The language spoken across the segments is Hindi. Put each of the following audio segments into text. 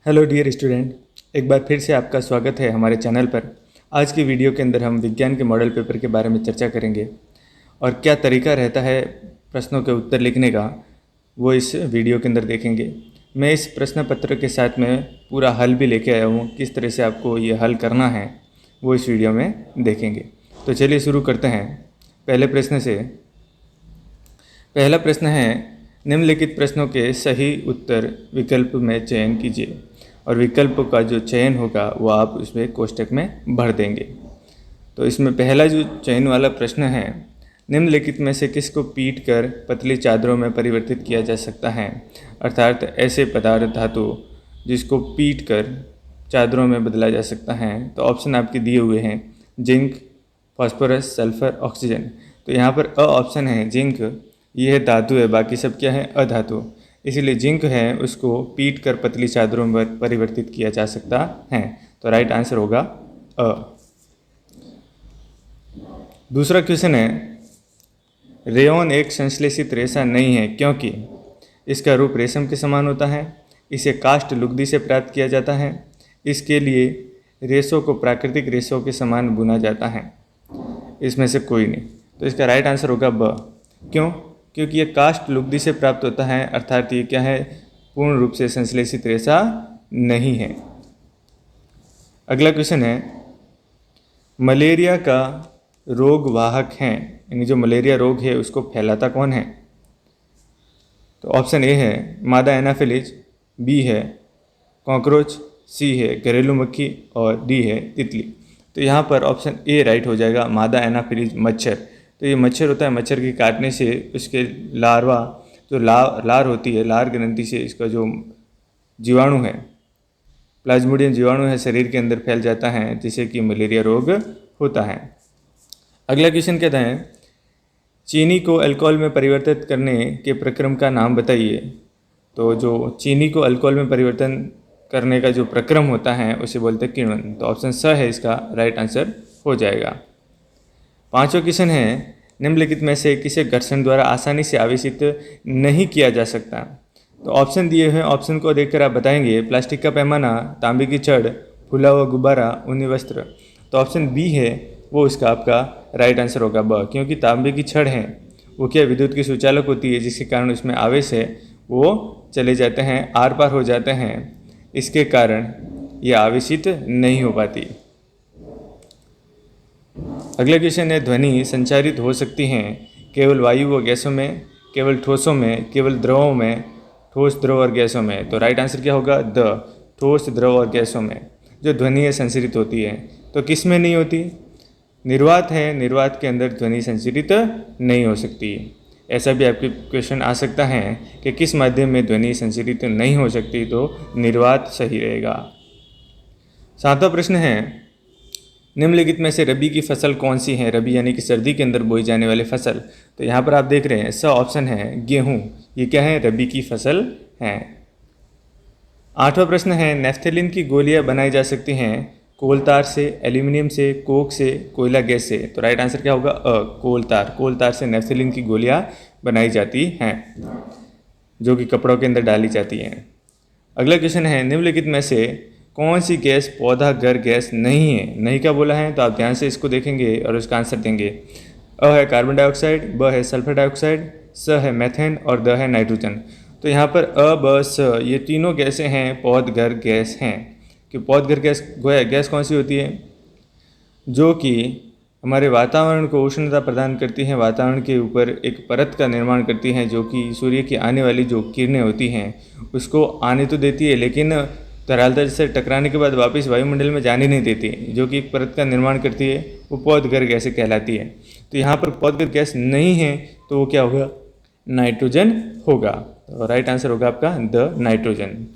हेलो डियर स्टूडेंट, एक बार फिर से आपका स्वागत है हमारे चैनल पर। आज की वीडियो के अंदर हम विज्ञान के मॉडल पेपर के बारे में चर्चा करेंगे और क्या तरीका रहता है प्रश्नों के उत्तर लिखने का, वो इस वीडियो के अंदर देखेंगे। मैं इस प्रश्न पत्र के साथ में पूरा हल भी लेके आया हूँ, किस तरह से आपको ये हल करना है वो इस वीडियो में देखेंगे। तो चलिए शुरू करते हैं पहले प्रश्न से। पहला प्रश्न है, निम्नलिखित प्रश्नों के सही उत्तर विकल्प में चयन कीजिए और विकल्प का जो चयन होगा वो आप उसमें कोष्ठक में भर देंगे। तो इसमें पहला जो चयन वाला प्रश्न है, निम्नलिखित में से किसको पीट कर पतली चादरों में परिवर्तित किया जा सकता है, अर्थात ऐसे पदार्थ धातु जिसको पीट कर चादरों में बदला जा सकता है। तो ऑप्शन आपके दिए हुए हैं जिंक, फास्फोरस, सल्फर, ऑक्सीजन। तो यहाँ पर अ ऑप्शन है जिंक, यह धातु है, बाकी सब क्या है अधातु, इसीलिए जिंक है उसको पीट कर पतली चादरों में परिवर्तित किया जा सकता है। तो राइट आंसर होगा अ। दूसरा क्वेश्चन है, रेयॉन एक संश्लेषित रेशा नहीं है क्योंकि इसका रूप रेशम के समान होता है, इसे काष्ठ लुगदी से प्राप्त किया जाता है, इसके लिए रेशों को प्राकृतिक रेशों के समान बुना जाता है। इसमें से कोई नहीं। तो इसका राइट आंसर होगा ब। क्यों? क्योंकि ये काष्ठ लुगदी से प्राप्त होता है, अर्थात ये क्या है, पूर्ण रूप से संश्लेषित रेशा नहीं है। अगला क्वेश्चन है, मलेरिया का रोग वाहक है, यानी जो मलेरिया रोग है उसको फैलाता कौन है? तो ऑप्शन ए है मादा एनाफिलीज, बी है कॉकरोच, सी है घरेलू मक्खी और डी है तितली। तो यहाँ पर ऑप्शन ए राइट हो जाएगा, मादा एनाफिलीज मच्छर। तो ये मच्छर होता है, मच्छर के काटने से उसके लार्वा जो लार होती है, लार ग्रंथि से इसका जो जीवाणु है, प्लाज्मोडियम जीवाणु है, शरीर के अंदर फैल जाता है, जिससे कि मलेरिया रोग होता है। अगला क्वेश्चन कहता है, चीनी को अल्कोहल में परिवर्तित करने के प्रक्रम का नाम बताइए। तो जो चीनी को अल्कोहल में परिवर्तन करने का जो प्रक्रम होता है उसे बोलते हैं किण्वन। तो ऑप्शन स है इसका राइट आंसर हो जाएगा। पांचवा क्वेश्चन है, निम्नलिखित में से किसे घर्षण द्वारा आसानी से आवेशित नहीं किया जा सकता? तो ऑप्शन दिए हैं, ऑप्शन को देखकर आप बताएंगे, प्लास्टिक का पैमाना, तांबे की छड़, फूला हुआ गुब्बारा, ऊनी वस्त्र। तो ऑप्शन बी है वो इसका आपका राइट आंसर होगा ब, क्योंकि तांबे की छड़ है वो क्या विद्युत की सुचालक होती है, जिसके कारण उसमें आवेश है वो चले जाते हैं, आर पार हो जाते हैं, इसके कारण ये आवेशित नहीं हो पाती। अगला क्वेश्चन है, ध्वनि संचारित हो सकती हैं केवल वायु व गैसों में, केवल ठोसों में, केवल द्रवों में, ठोस, द्रव और गैसों में। तो राइट आंसर क्या होगा द, ठोस, द्रव और गैसों में जो ध्वनि है संचरित होती है। तो किस में नहीं होती? निर्वात है, निर्वात के अंदर ध्वनि संचरित नहीं हो सकती। ऐसा भी आपके क्वेश्चन आ सकता है कि किस माध्यम में ध्वनि संचरित नहीं हो सकती, तो निर्वात सही रहेगा। सातवां प्रश्न है, निम्नलिखित में से रबी की फसल कौन सी है? रबी यानी कि सर्दी के अंदर बोई जाने वाली फसल। तो यहाँ पर आप देख रहे हैं स ऑप्शन है गेहूँ, ये क्या है, रबी की फसल है। आठवां प्रश्न है, नेफ्थेलिन की गोलियां बनाई जा सकती हैं कोल तार से, एल्यूमिनियम से, कोक से, कोयला गैस से। तो राइट आंसर क्या होगा अ, कोल तार। कोल तार से नेफ्थेलिन की गोलियां बनाई जाती हैं जो कि कपड़ों के अंदर डाली जाती हैं। अगला क्वेश्चन है, निम्नलिखित में से कौन सी गैस पौधा घर गैस नहीं है? नहीं क्या बोला है, तो आप ध्यान से इसको देखेंगे और उसका आंसर देंगे। अ है कार्बन डाइऑक्साइड, ब है सल्फर डाइऑक्साइड, स है मैथेन और द है नाइट्रोजन। तो यहाँ पर अ, ब, स ये तीनों गैसें हैं पौध घर गैस हैं। कि पौध घर गैस कौन सी होती है? जो कि हमारे वातावरण को उष्णता प्रदान करती हैं, वातावरण के ऊपर एक परत का निर्माण करती हैं, जो कि सूर्य की आने वाली जो किरणें होती हैं उसको आने तो देती है, लेकिन तरलता से टकराने के बाद वापस वायुमंडल में जाने नहीं देती, जो कि एक परत का निर्माण करती है, वो पौधघर गैस कहलाती है। तो यहाँ पर पौधघर गैस नहीं है, तो वो क्या होगा, नाइट्रोजन होगा। तो राइट आंसर होगा आपका द, नाइट्रोजन।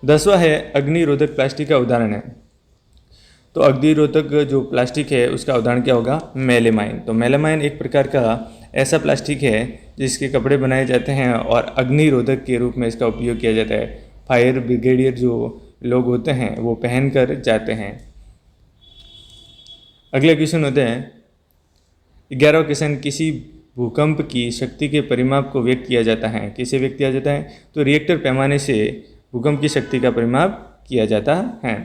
10वां है, अग्निरोधक प्लास्टिक का उदाहरण है। तो अग्निरोधक जो प्लास्टिक है उसका उदाहरण क्या होगा, मेलेमाइन। तो मेलेमाइन एक प्रकार का ऐसा प्लास्टिक है जिसके कपड़े बनाए जाते हैं और अग्निरोधक के रूप में इसका उपयोग किया जाता है। फायर ब्रिगेडियर जो लोग होते हैं वो पहन कर जाते हैं। अगले क्वेश्चन होते हैं 11वां क्वेश्चन, किसी भूकंप की शक्ति के परिमाप को व्यक्त किया जाता है, किसे व्यक्त किया जाता है? तो रिएक्टर पैमाने से भूकंप की शक्ति का परिमाप किया जाता है।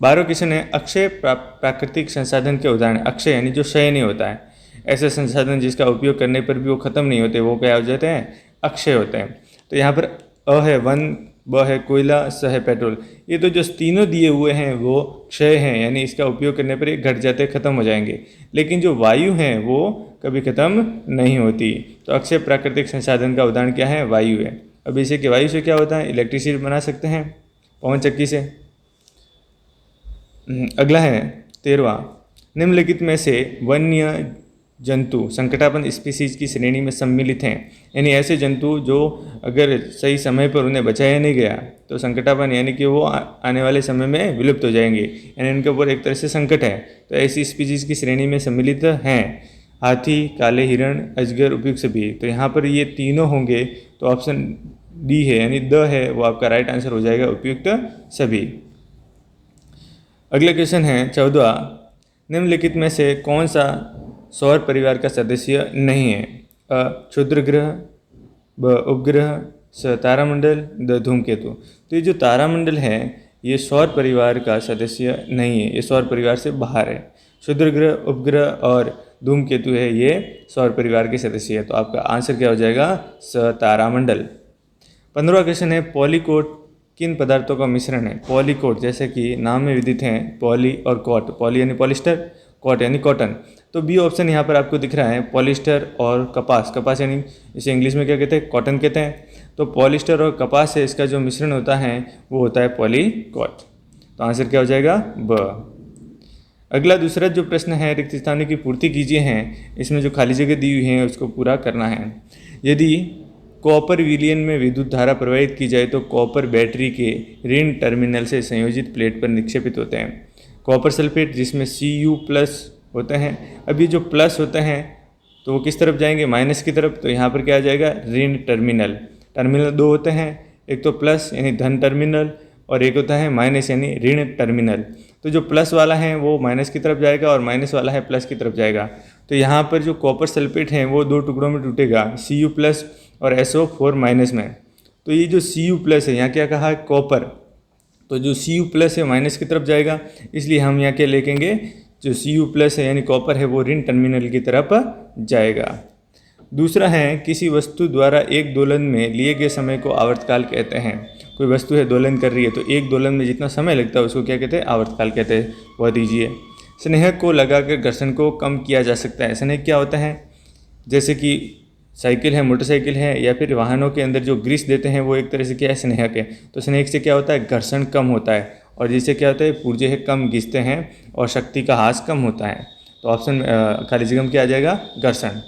12वां क्वेश्चन है अक्षय प्राकृतिक संसाधन के उदाहरण। अक्षय यानी जो क्षय नहीं होता है, ऐसे संसाधन जिसका उपयोग करने पर भी वो खत्म नहीं होते, वो क्या हो जाते हैं? अक्षय होते हैं। तो यहाँ पर अ है वन, ब है कोयला, स है पेट्रोल। ये तो जो तीनों दिए हुए हैं वो क्षय हैं, यानी इसका उपयोग करने पर ये घट जाते, खत्म हो जाएंगे। लेकिन जो वायु हैं वो कभी खत्म नहीं होती। तो अक्षय प्राकृतिक संसाधन का उदाहरण क्या है? वायु है। अब इसे कि वायु से क्या होता है? इलेक्ट्रिसिटी बना सकते हैं पवन चक्की से। अगला है 13वां, निम्नलिखित में से वन्य जंतु संकटापन्न स्पीसीज की श्रेणी में सम्मिलित हैं। यानी ऐसे जंतु जो अगर सही समय पर उन्हें बचाया नहीं गया तो संकटापन्न यानी कि वो आने वाले समय में विलुप्त हो जाएंगे, यानी इनके ऊपर एक तरह से संकट है। तो ऐसी स्पीसीज की श्रेणी में सम्मिलित हैं हाथी, काले हिरण, अजगर, उपयुक्त सभी। तो यहाँ पर ये तीनों होंगे, तो ऑप्शन डी है यानी द है वो आपका राइट आंसर हो जाएगा, उपयुक्त सभी। अगला क्वेश्चन है 14वां, निम्नलिखित में से कौन सा सौर परिवार का सदस्य नहीं है? अ क्षुद्र ग्रह, ब उपग्रह, स तारामंडल, द धूमकेतु। तो ये जो तारामंडल है ये सौर परिवार का सदस्य नहीं है, ये सौर परिवार से बाहर है। क्षुद्र ग्रह, उपग्रह और धूमकेतु है ये सौर परिवार के सदस्य है। तो आपका आंसर क्या हो जाएगा? स तारामंडल। 15वां क्वेश्चन है पॉलीकोट किन पदार्थों का मिश्रण है? पॉलीकोट जैसे कि नाम में विदित हैं पॉली और कॉट। पॉली यानी पॉलिस्टर, कॉट यानी कॉटन। तो बी ऑप्शन यहाँ पर आपको दिख रहा है, पॉलिस्टर और कपास। कपास यानी इसे इंग्लिश में क्या कहते हैं? कॉटन कहते हैं। तो पॉलिस्टर और कपास से इसका जो मिश्रण होता है वो होता है पॉलीकॉट। तो आंसर क्या हो जाएगा? ब। अगला दूसरा जो प्रश्न है, रिक्त स्थानों की पूर्ति कीजिए हैं, इसमें जो खाली जगह दी हुई है उसको पूरा करना है। यदि कॉपर विलयन में विद्युत धारा प्रवाहित की जाए तो कॉपर बैटरी के ऋण टर्मिनल से संयोजित प्लेट पर निक्षेपित होते हैं। कॉपर सल्फेट जिसमें Cu+ होते हैं, अब ये जो प्लस होते हैं तो वो किस तरफ जाएंगे? माइनस की तरफ। तो यहाँ पर क्या आ जाएगा? ऋण टर्मिनल। टर्मिनल दो होते हैं, एक तो प्लस यानी धन टर्मिनल और एक होता है माइनस यानी ऋण टर्मिनल। तो जो प्लस वाला है वो माइनस की तरफ जाएगा और माइनस वाला है प्लस की तरफ जाएगा। तो यहाँ पर जो कॉपर सल्फेट है वो दो टुकड़ों में टूटेगा, Cu+ और SO4- में। तो ये जो Cu+ है, यहाँ क्या कहा है? कॉपर। तो जो Cu+ है माइनस की तरफ जाएगा, इसलिए हम यहाँ क्या लिखेंगे? जो Cu+ है यानी कॉपर है वो ऋण टर्मिनल की तरफ जाएगा। दूसरा है किसी वस्तु द्वारा एक दोलन में लिए गए समय को आवर्तकाल कहते हैं। कोई वस्तु है दोलन कर रही है तो एक दोलन में जितना समय लगता है उसको क्या कहते हैं? आवर्तकाल कहते हैं। बहुत ईजी। स्नेहक को लगाकर घर्षण को कम किया जा सकता है। स्नेहक क्या होता है? जैसे कि साइकिल है, मोटरसाइकिल है, या फिर वाहनों के अंदर जो ग्रीस देते हैं वो एक तरह से क्या है? स्नेहक है। तो स्नेहक से क्या होता है? घर्षण कम होता है, और जिससे क्या होता है? पुर्जे है कम घिसते हैं और शक्ति का ह्रास कम होता है। तो ऑप्शन खाली जगह में क्या आ जाएगा? घर्षण।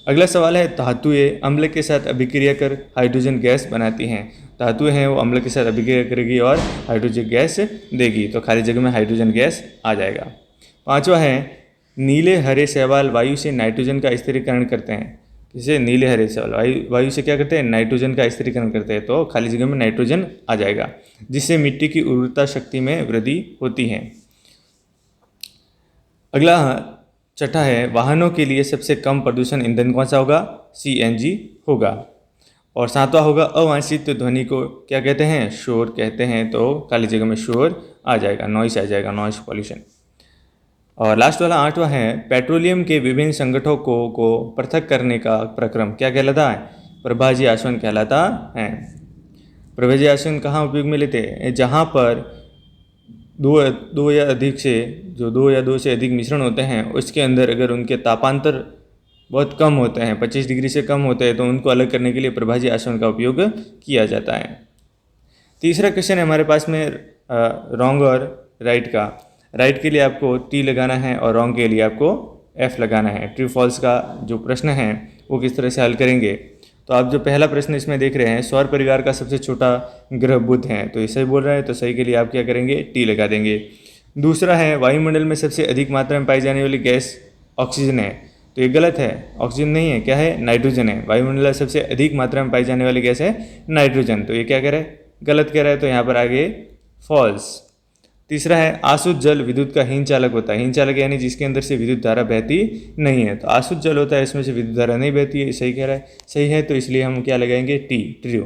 अगला सवाल है धातुएं अम्ल के साथ अभिक्रिया कर हाइड्रोजन गैस बनाती हैं। धातुएं हैं वो अम्ल के साथ अभिक्रिया करेगी और हाइड्रोजन गैस देगी। तो खाली जगह में हाइड्रोजन गैस आ जाएगा। 5वां है नीले हरे शैवाल वायु से नाइट्रोजन का स्थिरीकरण करते हैं। किसे? नीले हरे शैवाल वायु से क्या करते हैं? नाइट्रोजन का स्थिरीकरण करते हैं। तो खाली जगह में नाइट्रोजन आ जाएगा, जिससे मिट्टी की उर्वरता शक्ति में वृद्धि होती है। अगला छठा है वाहनों के लिए सबसे कम प्रदूषण ईंधन कौन सा होगा? CNG होगा। और 7वां होगा अवांछित ध्वनि को क्या कहते हैं? शोर कहते हैं। तो खाली जगह में शोर आ जाएगा, नॉइस आ जाएगा, नॉइस पॉल्यूशन। और लास्ट वाला 8वां है पेट्रोलियम के विभिन्न संगठनों को पृथक करने का प्रक्रम क्या कहलाता है? प्रभाज्य आसवन कहलाता है। प्रभाज्य आसवन कहाँ उपयोग में लेते हैं? जहाँ पर दो या दो से अधिक मिश्रण होते हैं उसके अंदर अगर उनके तापांतर बहुत कम होते हैं, 25 डिग्री से कम होते हैं, तो उनको अलग करने के लिए प्रभाज्य आसवन का उपयोग किया जाता है। तीसरा क्वेश्चन है हमारे पास में रॉन्ग और राइट का। राइट के लिए आपको T लगाना है और रॉन्ग के लिए आपको F लगाना है। ट्रू फॉल्स का जो प्रश्न है वो किस तरह से हल करेंगे? तो आप जो पहला प्रश्न इसमें देख रहे हैं, सौर परिवार का सबसे छोटा ग्रह बुध है, तो ये सही बोल रहा है, तो सही के लिए आप क्या करेंगे? T लगा देंगे। दूसरा है वायुमंडल में सबसे अधिक मात्रा में पाई जाने वाली गैस ऑक्सीजन है, तो ये गलत है, ऑक्सीजन नहीं है, क्या है? नाइट्रोजन है। वायुमंडल में सबसे अधिक मात्रा में पाई जाने वाली गैस है नाइट्रोजन, तो ये क्या कह रहा है? गलत कह रहा है, तो यहाँ पर आगे फॉल्स। तीसरा है आशुद्ध जल विद्युत का हीन चालक होता है। हीन चालक यानी जिसके अंदर से विद्युत धारा बहती नहीं है, तो आशुद्ध जल होता है, इसमें से विद्युत धारा नहीं बहती है, सही कह रहा है, सही है, तो इसलिए हम क्या लगाएंगे? T, true.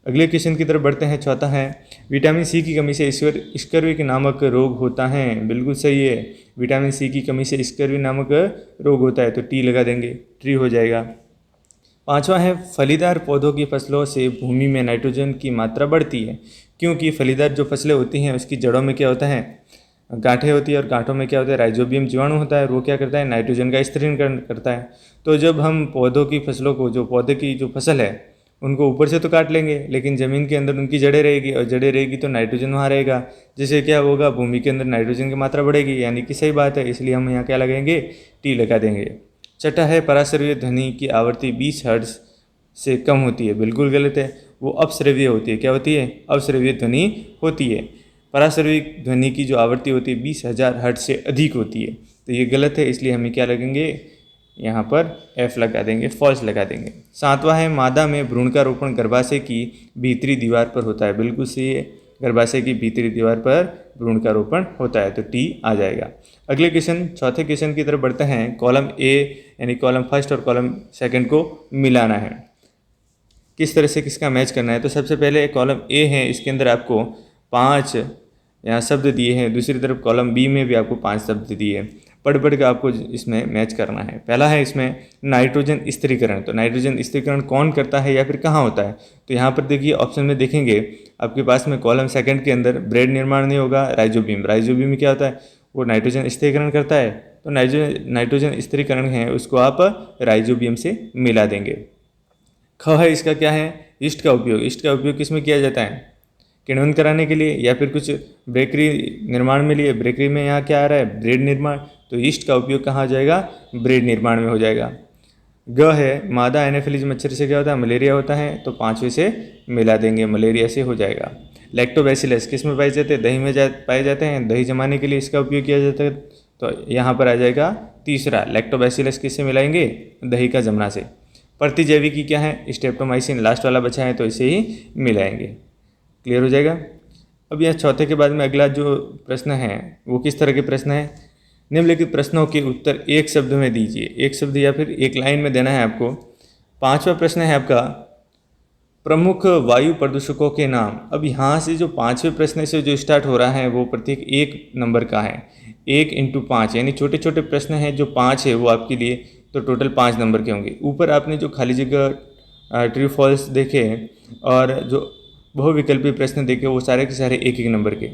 अगले क्वेश्चन की तरफ बढ़ते हैं। चौथा है विटामिन सी की कमी से स्कर्वी नामक रोग होता है। बिल्कुल सही है, विटामिन सी की कमी से स्कर्वी नामक रोग होता है, तो टी लगा देंगे, ट्री हो जाएगा। पांचवा है फलीदार पौधों की फसलों से भूमि में नाइट्रोजन की मात्रा बढ़ती है, क्योंकि फलीदार जो फसलें होती हैं उसकी जड़ों में क्या होता है, गांठें होती है, और गांठों में क्या होता है, राइजोबियम जीवाणु होता है, वो क्या करता है, नाइट्रोजन का स्थिरीकरण करता है। तो जब हम पौधों की फसलों को, जो पौधे की जो फसल है उनको ऊपर से तो काट लेंगे, लेकिन ज़मीन के अंदर उनकी जड़ें रहेगी, और जड़ें रहेगी तो नाइट्रोजन वहाँ रहेगा, जिससे क्या होगा, भूमि के अंदर नाइट्रोजन की मात्रा बढ़ेगी, यानी कि सही बात है, इसलिए हम यहाँ क्या लगाएंगे, टी लगा देंगे। छठा है पराश्रव्य ध्वनि की आवृत्ति 20 हर्ट्ज से कम होती है। बिल्कुल गलत है, वो अपश्रव्य होती है। क्या होती है, अपश्रव्य ध्वनि होती है। पराश्रव्य ध्वनि की जो आवृत्ति होती है 20,000 हर्ट्ज से अधिक होती है, तो ये गलत है, इसलिए हमें क्या लगेंगे, यहाँ पर एफ लगा देंगे, फॉल्स लगा देंगे। सातवां है मादा में भ्रूण का रोपण गर्भाशय की भीतरी दीवार पर होता है। बिल्कुल सही है, गर्भाशय की भीतरी दीवार पर भ्रूण का रोपण होता है, तो टी आ जाएगा। अगले क्वेश्चन, चौथे क्वेश्चन की तरफ बढ़ते हैं। कॉलम ए यानी कॉलम फर्स्ट और कॉलम सेकंड को मिलाना है, किस तरह से किसका मैच करना है। तो सबसे पहले कॉलम ए है, इसके अंदर आपको 5 यहाँ शब्द दिए हैं, दूसरी तरफ कॉलम बी में भी आपको 5 शब्द दिए हैं, पढ़ के आपको इसमें मैच करना है। पहला है इसमें नाइट्रोजन स्थिरीकरण। तो नाइट्रोजन स्थिरीकरण कौन करता है या फिर कहाँ होता है, तो यहाँ पर देखिए ऑप्शन में देखेंगे आपके पास में कॉलम सेकंड के अंदर ब्रेड निर्माण नहीं होगा, राइजोबियम। राइजोबियम में क्या होता है, वो नाइट्रोजन स्थिरीकरण करता है, तो नाइट्रोजन स्थिरीकरण है उसको आप राइजोबियम से मिला देंगे। ख है इसका क्या है, ईस्ट का उपयोग। ईस्ट का उपयोग किस में किया जाता है, किण्वन कराने के लिए या फिर कुछ बेकरी निर्माण में लिए। बेकरी में यहाँ क्या आ रहा है, ब्रेड निर्माण, तो ईस्ट का उपयोग कहाँ हो जाएगा, ब्रेड निर्माण में हो जाएगा। ग है मादा एनाफिलीज मच्छर से क्या होता है, मलेरिया होता है, तो 5वें से मिला देंगे, मलेरिया से हो जाएगा। लैक्टोबैसिलस किस में पाए जाते हैं, दही में पाए जाते हैं, दही जमाने के लिए इसका उपयोग किया जाता है, तो यहाँ पर आ जाएगा तीसरा, लैक्टोबैसिलस किससे मिलाएंगे, दही का जमना से। प्रतिजैविकी क्या है, स्ट्रेप्टोमाइसिन लास्ट वाला बचा है, तो इसे ही मिलाएंगे। क्लियर हो जाएगा। अब यह चौथे के बाद में अगला जो प्रश्न है वो किस तरह के प्रश्न है, निम्नलिखित प्रश्नों के उत्तर एक शब्द में दीजिए। एक शब्द या फिर एक लाइन में देना है आपको। 5वां प्रश्न है आपका प्रमुख वायु प्रदूषकों के नाम। अब यहाँ से जो 5वें प्रश्न से जो स्टार्ट हो रहा है वो प्रत्येक 1 नंबर का है, 1 × 5, यानी छोटे छोटे प्रश्न हैं जो 5 है वो आपके लिए, तो टोटल 5 नंबर के होंगे। ऊपर आपने जो खाली जगह ट्रू फॉल्स देखे और जो बहुविकल्पी प्रश्न देखे वो सारे के सारे 1-1 नंबर के।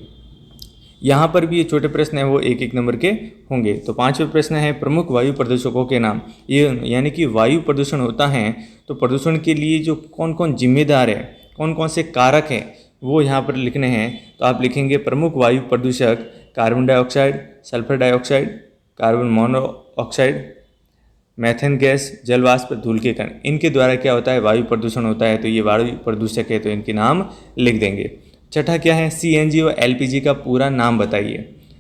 यहाँ पर भी ये छोटे प्रश्न हैं वो 1-1 नंबर के होंगे। तो 5वें प्रश्न है प्रमुख वायु प्रदूषकों के नाम। ये यानी कि वायु प्रदूषण होता है तो प्रदूषण के लिए जो कौन कौन जिम्मेदार है, कौन कौन से कारक हैं वो यहाँ पर लिखने हैं। तो आप लिखेंगे प्रमुख वायु प्रदूषक carbon dioxide, sulphur dioxide, carbon monoxide, methane gas, जल वाष्प, धूल के कण, इनके द्वारा क्या होता है, वायु प्रदूषण होता है। तो ये वायु प्रदूषक है, तो इनके नाम लिख देंगे। छठा क्या है, सीएनजी और एलपीजी का पूरा नाम बताइए।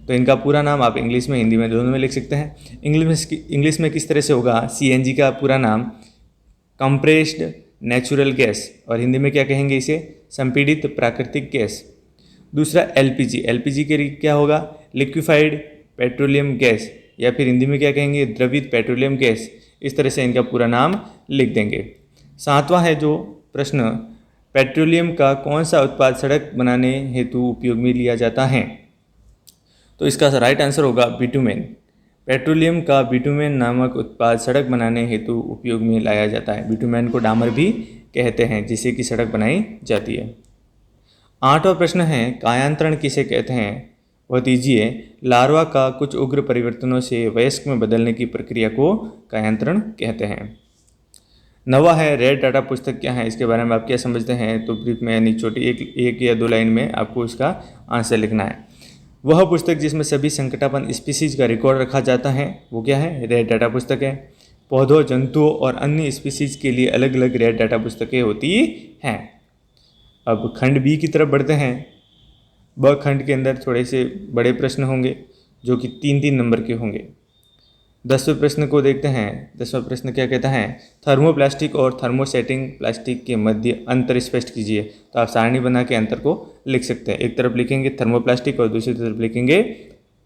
तो इनका पूरा नाम आप इंग्लिश में हिंदी में दोनों में लिख सकते हैं। इंग्लिश में किस तरह से होगा, सीएनजी का पूरा नाम कंप्रेस्ड नेचुरल गैस, और हिंदी में क्या कहेंगे इसे, संपीड़ित प्राकृतिक गैस। दूसरा एलपीजी, एलपीजी के क्या होगा, लिक्विफाइड पेट्रोलियम गैस, या फिर हिंदी में क्या कहेंगे, द्रवित पेट्रोलियम गैस। इस तरह से इनका पूरा नाम लिख देंगे। 7वां है जो प्रश्न, पेट्रोलियम का कौन सा उत्पाद सड़क बनाने हेतु उपयोग में लिया जाता है। तो इसका राइट आंसर होगा बिटुमेन। पेट्रोलियम का बिटुमेन नामक उत्पाद सड़क बनाने हेतु उपयोग में लाया जाता है। बिटुमेन को डामर भी कहते हैं, जिससे कि सड़क बनाई जाती है। 8वां प्रश्न है कायांतरण किसे कहते हैं, वह दीजिए। लार्वा का कुछ उग्र परिवर्तनों से वयस्क में बदलने की प्रक्रिया को कायांतरण कहते हैं। 9वां है रेड डाटा पुस्तक क्या है, इसके बारे में आप क्या समझते हैं। तो ब्रीफ में यानी छोटी एक या 2 लाइन में आपको इसका आंसर लिखना है। वह पुस्तक जिसमें सभी संकटापन स्पीसीज का रिकॉर्ड रखा जाता है वो क्या है, रेड डाटा पुस्तक है। पौधों, जंतुओं और अन्य स्पीसीज के लिए अलग अलग रेड डाटा पुस्तकें होती हैं। अब खंड बी की तरफ बढ़ते हैं। ब खंड के अंदर थोड़े से बड़े प्रश्न होंगे जो कि 3-3 नंबर के होंगे। 10वें प्रश्न को देखते हैं। 10वां प्रश्न क्या कहता है, थर्मोप्लास्टिक और थर्मोसेटिंग प्लास्टिक के मध्य अंतर स्पष्ट कीजिए। तो आप सारणी बना के अंतर को लिख सकते हैं। एक तरफ लिखेंगे थर्मोप्लास्टिक और दूसरी तरफ लिखेंगे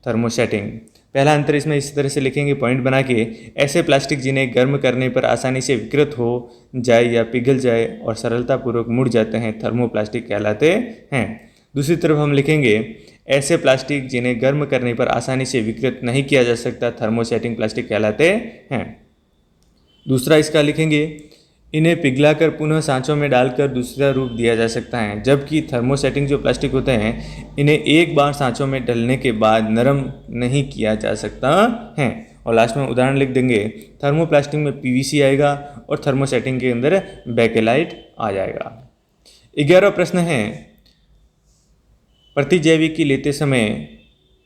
थर्मोसेटिंग। पहला अंतर इसमें इस तरह से लिखेंगे पॉइंट बना के, ऐसे प्लास्टिक जिन्हें गर्म करने पर आसानी से विकृत हो जाए या पिघल जाए और सरलतापूर्वक मुड़ जाते हैं थर्मोप्लास्टिक कहलाते हैं। दूसरी तरफ हम लिखेंगे ऐसे प्लास्टिक जिन्हें गर्म करने पर आसानी से विकृत नहीं किया जा सकता थर्मोसेटिंग प्लास्टिक कहलाते हैं। दूसरा इसका लिखेंगे इन्हें पिघलाकर पुनः सांचों में डालकर दूसरा रूप दिया जा सकता है, जबकि थर्मोसेटिंग जो प्लास्टिक होते हैं इन्हें एक बार सांचों में डलने के बाद नरम नहीं किया जा सकता है। और लास्ट में उदाहरण लिख देंगे, थर्मोप्लास्टिक में पीवीसी आएगा और थर्मोसेटिंग के अंदर बेकेलाइट आ जाएगा। 11वां प्रश्न है, प्रतिजैविकी लेते समय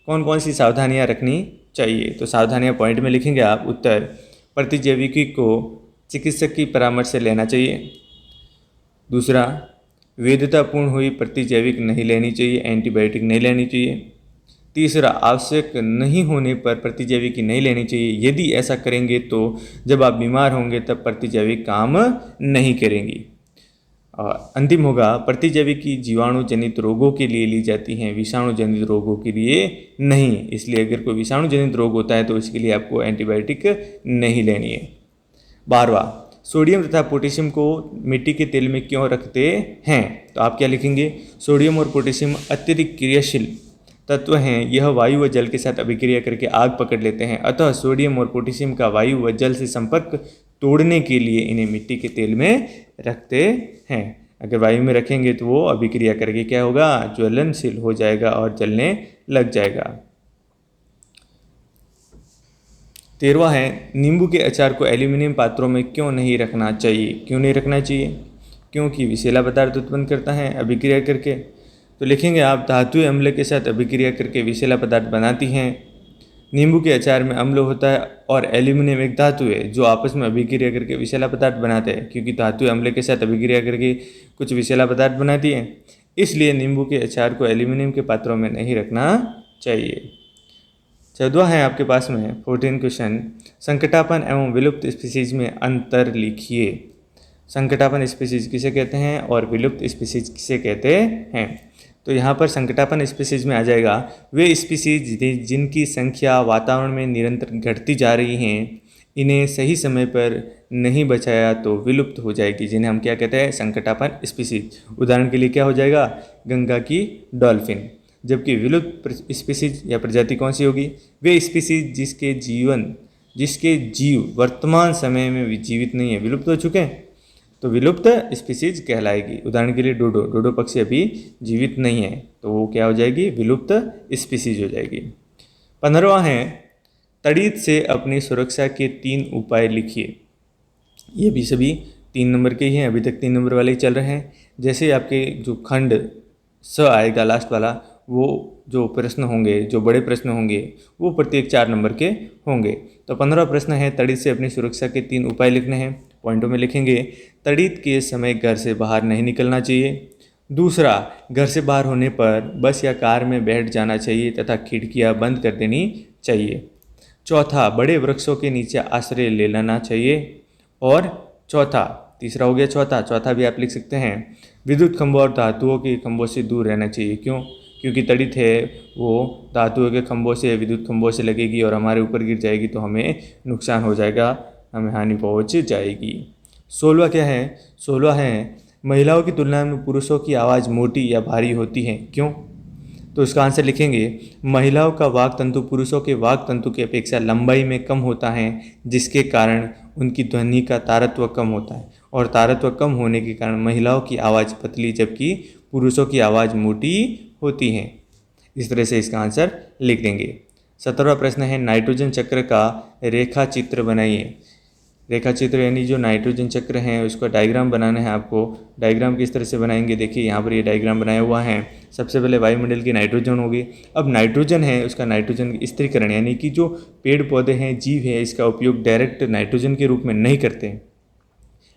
कौन कौन सी सावधानियां रखनी चाहिए? तो सावधानियां पॉइंट में लिखेंगे आप। उत्तर, प्रतिजैविकी को चिकित्सक की परामर्श से लेना चाहिए। दूसरा, वैधतापूर्ण हुई प्रतिजैविक नहीं लेनी चाहिए, एंटीबायोटिक नहीं लेनी चाहिए। तीसरा, आवश्यक नहीं होने पर प्रतिजैविकी नहीं लेनी चाहिए। यदि ऐसा करेंगे तो जब आप बीमार होंगे तब प्रतिजैविक काम नहीं करेंगी। और अंतिम होगा, प्रतिजैविकी जीवाणु जनित रोगों के लिए ली जाती हैं, विषाणु जनित रोगों के लिए नहीं। इसलिए अगर कोई विषाणु जनित रोग होता है तो इसके लिए आपको एंटीबायोटिक नहीं लेनी है। 12वां, सोडियम तथा पोटेशियम को मिट्टी के तेल में क्यों रखते हैं? तो आप क्या लिखेंगे, सोडियम और पोटेशियम अत्यधिक क्रियाशील तत्व हैं। यह वायु व जल के साथ अभिक्रिया करके आग पकड़ लेते हैं। अतः सोडियम और पोटेशियम का वायु व जल से संपर्क तोड़ने के लिए इन्हें मिट्टी के तेल में रखते हैं। अगर वायु में रखेंगे तो वो अभिक्रिया करके क्या होगा, ज्वलनशील हो जाएगा और जलने लग जाएगा। 13वां है, नींबू के अचार को एल्यूमिनियम पात्रों में क्यों नहीं रखना चाहिए? क्यों नहीं रखना चाहिए? क्योंकि विषैला पदार्थ उत्पन्न करता है अभिक्रिया करके। तो लिखेंगे आप, धातुएं अम्ल के साथ अभिक्रिया करके विषैला पदार्थ बनाती हैं। नींबू के अचार में अम्ल होता है और एल्यूमिनियम एक धातु है जो आपस में अभिक्रिया करके विषैला पदार्थ बनाते हैं। क्योंकि धातुएं अम्ल के साथ अभिक्रिया करके कुछ विषैला पदार्थ बनाती हैं, इसलिए नींबू के अचार को एल्यूमिनियम के पात्रों में नहीं रखना चाहिए। 14वां है आपके पास में 14 क्वेश्चन, संकटापन एवं विलुप्त स्पीसीज में अंतर लिखिए। संकटापन स्पीसीज किसे कहते हैं और विलुप्त स्पीसीज किसे कहते हैं? तो यहाँ पर संकटापन स्पीसीज में आ जाएगा वे स्पीसीज जिनकी संख्या वातावरण में निरंतर घटती जा रही हैं, इन्हें सही समय पर नहीं बचाया तो विलुप्त हो जाएगी, जिन्हें हम क्या कहते हैं, संकटापन स्पीसीज। उदाहरण के लिए क्या हो जाएगा, गंगा की डॉल्फिन। जबकि विलुप्त स्पीसीज या प्रजाति कौन सी होगी, वे स्पीसीज जिसके जीव वर्तमान समय में जीवित नहीं है, विलुप्त हो चुके हैं, तो विलुप्त स्पीसीज कहलाएगी। उदाहरण के लिए डोडो पक्षी अभी जीवित नहीं है तो वो क्या हो जाएगी, विलुप्त स्पीसीज हो जाएगी। 15वां है, तड़ित से अपनी सुरक्षा के 3 उपाय लिखिए। ये भी सभी 3 नंबर के ही हैं, अभी तक 3 नंबर वाले ही चल रहे हैं। जैसे आपके जो खंड स आएगा लास्ट वाला, वो जो प्रश्न होंगे, जो बड़े प्रश्न होंगे वो प्रत्येक 4 नंबर के होंगे। तो 15वां प्रश्न है, तड़ित से अपनी सुरक्षा के 3 उपाय लिखने हैं। पॉइंटों में लिखेंगे, तड़ित के समय घर से बाहर नहीं निकलना चाहिए। दूसरा, घर से बाहर होने पर बस या कार में बैठ जाना चाहिए तथा खिड़कियां बंद कर देनी चाहिए। चौथा, बड़े वृक्षों के नीचे आश्रय ले लेना चाहिए। और तीसरा हो गया चौथा भी आप लिख सकते हैं, विद्युत खंभों और धातुओं के खंभों से दूर रहना चाहिए। क्यों? क्योंकि तड़ित है वो धातुओं के खंभों से, विद्युत खंभों से लगेगी और हमारे ऊपर गिर जाएगी तो हमें नुकसान हो जाएगा, हमें हानि पहुंच जाएगी। 16वां क्या है? 16वां है, महिलाओं की तुलना में पुरुषों की आवाज़ मोटी या भारी होती है। क्यों? तो इसका आंसर लिखेंगे, महिलाओं का वाक तंतु पुरुषों के वाक तंतु की अपेक्षा लंबाई में कम होता है, जिसके कारण उनकी ध्वनि का तारत्व कम होता है। और तारत्व कम होने के कारण महिलाओं की आवाज़ पतली जबकि पुरुषों की आवाज़ मोटी होती है। इस तरह से इसका आंसर लिख देंगे। 17वां प्रश्न है, नाइट्रोजन चक्र का रेखा चित्र बनाइए। रेखा चित्र यानी जो नाइट्रोजन चक्र है उसका डायग्राम बनाना है आपको। डायग्राम किस तरह से बनाएंगे, देखिए यहाँ पर ये डायग्राम बनाया हुआ है। सबसे पहले वायुमंडल की नाइट्रोजन होगी। अब नाइट्रोजन है, उसका नाइट्रोजन स्थिरीकरण यानी कि जो पेड़ पौधे हैं, जीव है, इसका उपयोग डायरेक्ट नाइट्रोजन के रूप में नहीं करते,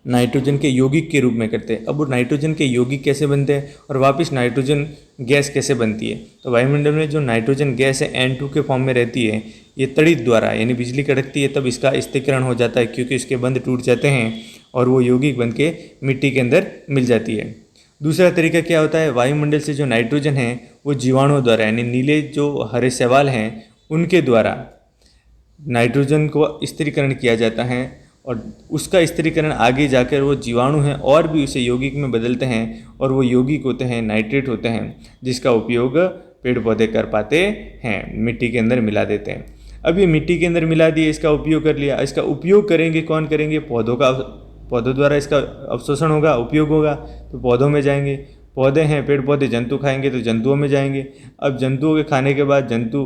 नाइट्रोजन के यौगिक के रूप में करते हैं। अब वो नाइट्रोजन के यौगिक कैसे बनते हैं और वापस नाइट्रोजन गैस कैसे बनती है? तो वायुमंडल में जो नाइट्रोजन गैस है N2 के फॉर्म में रहती है, ये तड़ित द्वारा यानी बिजली कड़कती है तब इसका स्थिरीकरण हो जाता है, क्योंकि इसके बंध टूट जाते हैं और वो यौगिक बन के मिट्टी के अंदर मिल जाती है। दूसरा तरीका क्या होता है, वायुमंडल से जो नाइट्रोजन है वो जीवाणुओं द्वारा यानी नीले जो हरे शैवाल हैं उनके द्वारा नाइट्रोजन को स्थिरीकरण किया जाता है और उसका स्थिरीकरण आगे जाकर वो जीवाणु हैं और भी उसे यौगिक में बदलते हैं और वो यौगिक होते हैं, नाइट्रेट होते हैं, जिसका उपयोग पेड़ पौधे कर पाते हैं, मिट्टी के अंदर मिला देते हैं। अब ये मिट्टी के अंदर मिला दिए, इसका उपयोग कर लिया, इसका उपयोग करेंगे कौन करेंगे? पौधों द्वारा इसका अवशोषण होगा, उपयोग होगा तो पौधों में जाएंगे, पौधे हैं पेड़ पौधे, जंतु खाएंगे तो जंतुओं में जाएंगे। अब जंतुओं के खाने के बाद जंतु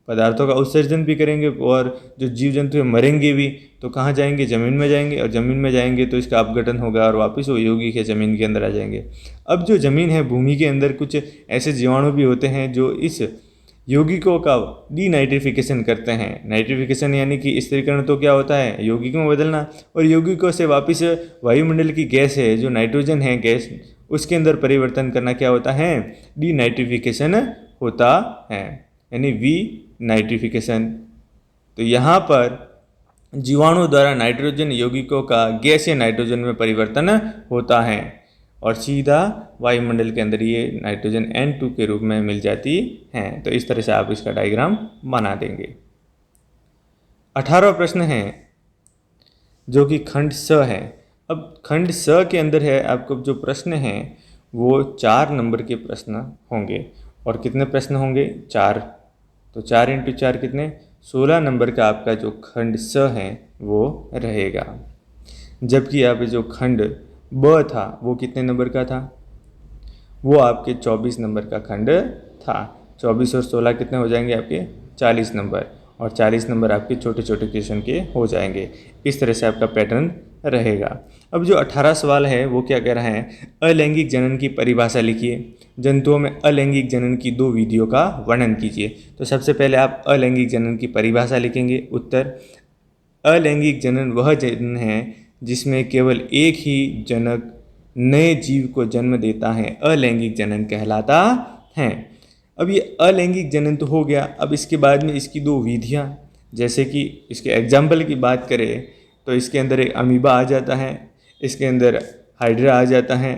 पदार्थों का उत्सर्जन भी करेंगे और जो जीव जंतु मरेंगे भी तो कहाँ जाएंगे? ज़मीन में जाएंगे, और ज़मीन में जाएंगे तो इसका अपघटन होगा और वापस वो यौगिक है ज़मीन के अंदर आ जाएंगे। अब जो ज़मीन है, भूमि के अंदर कुछ ऐसे जीवाणु भी होते हैं जो इस यौगिकों का डीनाइट्रिफिकेशन करते हैं। नाइट्रिफिकेशन यानी कि स्थिरीकरण तो क्या होता है? यौगिकों में बदलना, और यौगिकों से वापस वायुमंडल की गैस है जो नाइट्रोजन है गैस, उसके अंदर परिवर्तन करना क्या होता है? डीनाइट्रिफिकेशन होता है, यानी वी नाइट्रिफिकेशन। तो यहाँ पर जीवाणु द्वारा नाइट्रोजन यौगिकों का गैसीय नाइट्रोजन में परिवर्तन होता है और सीधा वायुमंडल के अंदर ये नाइट्रोजन N2 के रूप में मिल जाती हैं। तो इस तरह से आप इसका डायग्राम बना देंगे। 18वां प्रश्न है जो कि खंड स है। अब खंड स के अंदर है, आपको जो प्रश्न है वो 4 नंबर के प्रश्न होंगे। और कितने प्रश्न होंगे? 4। तो 4 × 4 कितने? 16 नंबर का आपका जो खंड स है वो रहेगा। जबकि आप जो खंड ब था वो कितने नंबर का था? वो आपके 24 नंबर का खंड था। 24 और 16 कितने हो जाएंगे आपके? 40 नंबर, और 40 नंबर आपके छोटे छोटे क्वेश्चन के हो जाएंगे। इस तरह से आपका पैटर्न रहेगा। अब जो 18 सवाल है वो क्या कह रहा है? अलैंगिक जनन की परिभाषा लिखिए। जंतुओं में अलैंगिक जनन की 2 विधियों का वर्णन कीजिए। तो सबसे पहले आप अलैंगिक जनन की परिभाषा लिखेंगे। उत्तर: अलैंगिक जनन वह जनन है जिसमें केवल एक ही जनक नए जीव को जन्म देता है, अलैंगिक जनन कहलाता है। अब ये अलैंगिक जनन तो हो गया। अब इसके बाद में इसकी 2 विधियाँ, जैसे कि इसके एग्जाम्पल की बात करें तो इसके अंदर एक अमीबा आ जाता है, इसके अंदर हाइड्रा आ जाता है,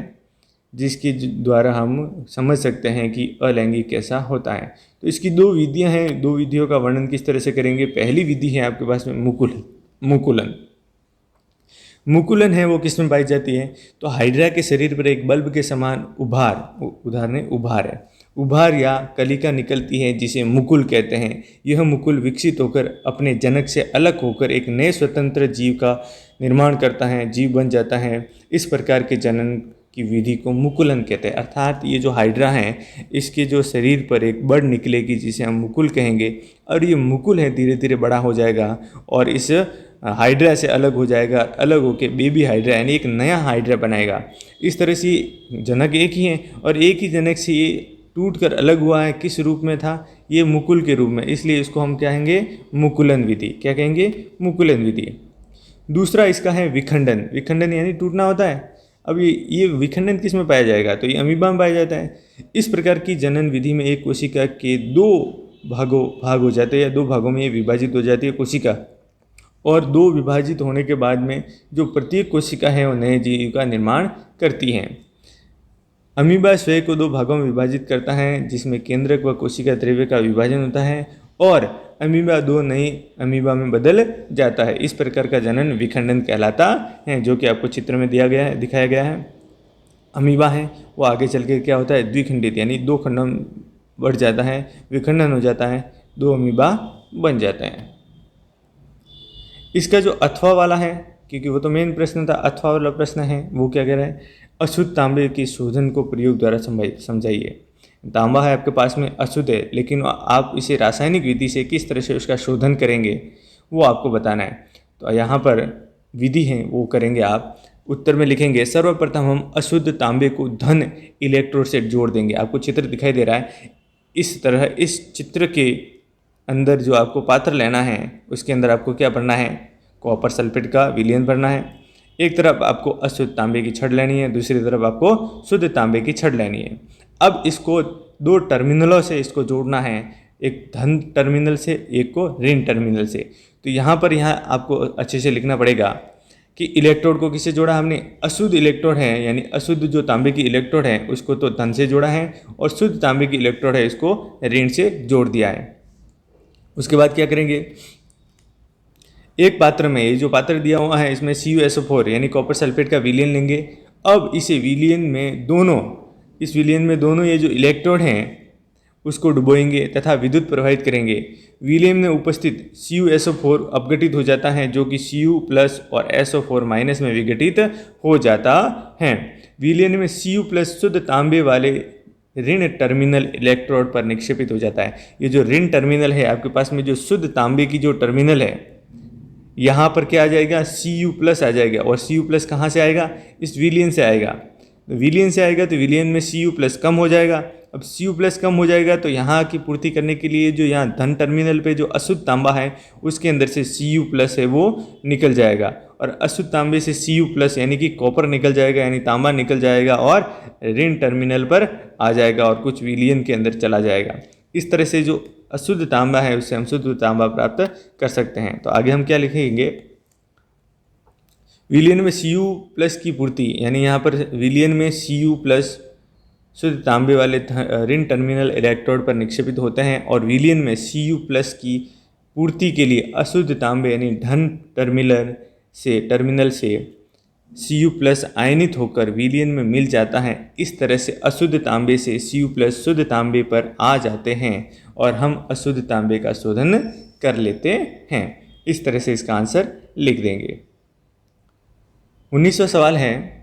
जिसके द्वारा हम समझ सकते हैं कि अलैंगिक कैसा होता है। तो इसकी 2 विधियाँ हैं। 2 विधियों का वर्णन किस तरह से करेंगे? पहली विधि है आपके पास में मुकुलन। मुकुलन है वो किस में पाई जाती है? तो हाइड्रा के शरीर पर एक बल्ब के समान उभार है, उभार या कलिका निकलती है जिसे मुकुल कहते हैं। यह मुकुल विकसित होकर अपने जनक से अलग होकर एक नए स्वतंत्र जीव का निर्माण करता है, जीव बन जाता है। इस प्रकार के जनन की विधि को मुकुलन कहते हैं। अर्थात ये जो हाइड्रा है इसके जो शरीर पर एक बड़ निकलेगी जिसे हम मुकुल कहेंगे, और ये मुकुल है धीरे धीरे बड़ा हो जाएगा और इस हाइड्रा से अलग हो जाएगा, अलग होकर बेबी हाइड्रा यानी एक नया हाइड्रा बनाएगा। इस तरह से जनक एक ही है और एक ही जनक से ये टूट कर अलग हुआ है। किस रूप में था? ये मुकुल के रूप में, इसलिए इसको हम क्या कहेंगे? मुकुलन विधि। क्या कहेंगे? मुकुलन विधि। दूसरा इसका है विखंडन। विखंडन यानी टूटना होता है। अब ये विखंडन किस में पाया जाएगा? तो ये अमीबा में पाया जाता है। इस प्रकार की जनन विधि में एक कोशिका के 2 भाग हो जाते हैं या 2 भागों में ये विभाजित हो जाती है कोशिका, और 2 विभाजित होने के बाद में जो प्रत्येक कोशिका है वो नए जीव का निर्माण करती है। अमीबा स्वयं को 2 भागों में विभाजित करता है जिसमें केंद्रक व कोशिका द्रव्य का विभाजन होता है और अमीबा 2 नई अमीबा में बदल जाता है। इस प्रकार का जनन विखंडन कहलाता है, जो कि आपको चित्र में दिखाया गया है। अमीबा है वो आगे चल के क्या होता है? द्विखंडित यानी 2 खंडों में बढ़ जाता है, विखंडन हो जाता है, 2 अमीबा बन जाते हैं। इसका जो अथवा वाला है, क्योंकि वो तो मेन प्रश्न था, अथवा वाला प्रश्न है वो क्या कह रहा है? अशुद्ध तांबे की शोधन को प्रयोग द्वारा समझाइए। तांबा है आपके पास में, अशुद्ध है, लेकिन आप इसे रासायनिक विधि से किस तरह से उसका शोधन करेंगे वो आपको बताना है। तो यहाँ पर विधि है वो करेंगे आप। उत्तर में लिखेंगे सर्वप्रथम हम अशुद्ध तांबे को धन इलेक्ट्रोड से जोड़ देंगे। आपको चित्र दिखाई दे रहा है इस तरह। इस चित्र के अंदर जो आपको पात्र लेना है उसके अंदर आपको क्या भरना है? कॉपर सल्फेट का विलयन भरना है। एक तरफ आपको अशुद्ध तांबे की छड़ लेनी है, दूसरी तरफ आपको शुद्ध तांबे की छड़ लेनी है। अब इसको 2 टर्मिनलों से इसको जोड़ना है, एक धन टर्मिनल से, एक को ऋण टर्मिनल से। तो यहाँ आपको अच्छे से लिखना पड़ेगा कि इलेक्ट्रोड को किससे जोड़ा हमने? अशुद्ध इलेक्ट्रोड है यानी अशुद्ध जो तांबे की इलेक्ट्रोड है उसको तो धन से जोड़ा है, और शुद्ध तांबे की इलेक्ट्रोड है इसको ऋण से जोड़ दिया है। उसके बाद क्या करेंगे? एक पात्र में, ये जो पात्र दिया हुआ है इसमें CuSO4 यानी कॉपर सल्फेट का विलयन लेंगे। अब इसे विलयन में दोनों, इस विलयन में दोनों ये जो इलेक्ट्रोड हैं उसको डुबोएंगे तथा विद्युत प्रवाहित करेंगे। विलयन में उपस्थित CuSO4 अपघटित हो जाता है, जो कि Cu+ और SO4- में विघटित हो जाता है। विलयन में Cu+ शुद्ध तांबे वाले ऋण टर्मिनल इलेक्ट्रोड पर निक्षेपित हो जाता है। ये जो ऋण टर्मिनल है आपके पास में, जो शुद्ध तांबे की जो टर्मिनल है, यहाँ पर क्या आ जाएगा, Cu+ आ जाएगा। और Cu+ कहाँ से आएगा, इस विलयन से आएगा। विलयन से आएगा तो विलयन में Cu+ कम हो जाएगा। अब Cu+ कम हो जाएगा तो यहाँ की पूर्ति करने के लिए जो यहाँ धन टर्मिनल पे जो अशुद्ध तांबा है उसके अंदर से Cu+ है वो निकल जाएगा, और अशुद्ध तांबे से Cu+ यानी कि कॉपर निकल जाएगा, यानी तांबा निकल जाएगा और ऋण टर्मिनल पर आ जाएगा और कुछ विलयन के अंदर चला जाएगा। इस तरह से जो अशुद्ध तांबा है उससे हम शुद्ध तांबा प्राप्त कर सकते हैं। तो आगे हम क्या लिखेंगे, विलयन में Cu+ की पूर्ति, यानी यहाँ पर विलयन में Cu+ शुद्ध तांबे वाले ऋण टर्मिनल इलेक्ट्रोड पर निक्षेपित होते हैं, और विलयन में Cu+ की पूर्ति के लिए अशुद्ध तांबे यानी धन टर्मिनल से Cu+ आयनित होकर विलयन में मिल जाता है। इस तरह से अशुद्ध तांबे से Cu+ शुद्ध तांबे पर आ जाते हैं और हम अशुद्ध तांबे का शोधन कर लेते हैं। इस तरह से इसका आंसर लिख देंगे। 19वां सवाल है,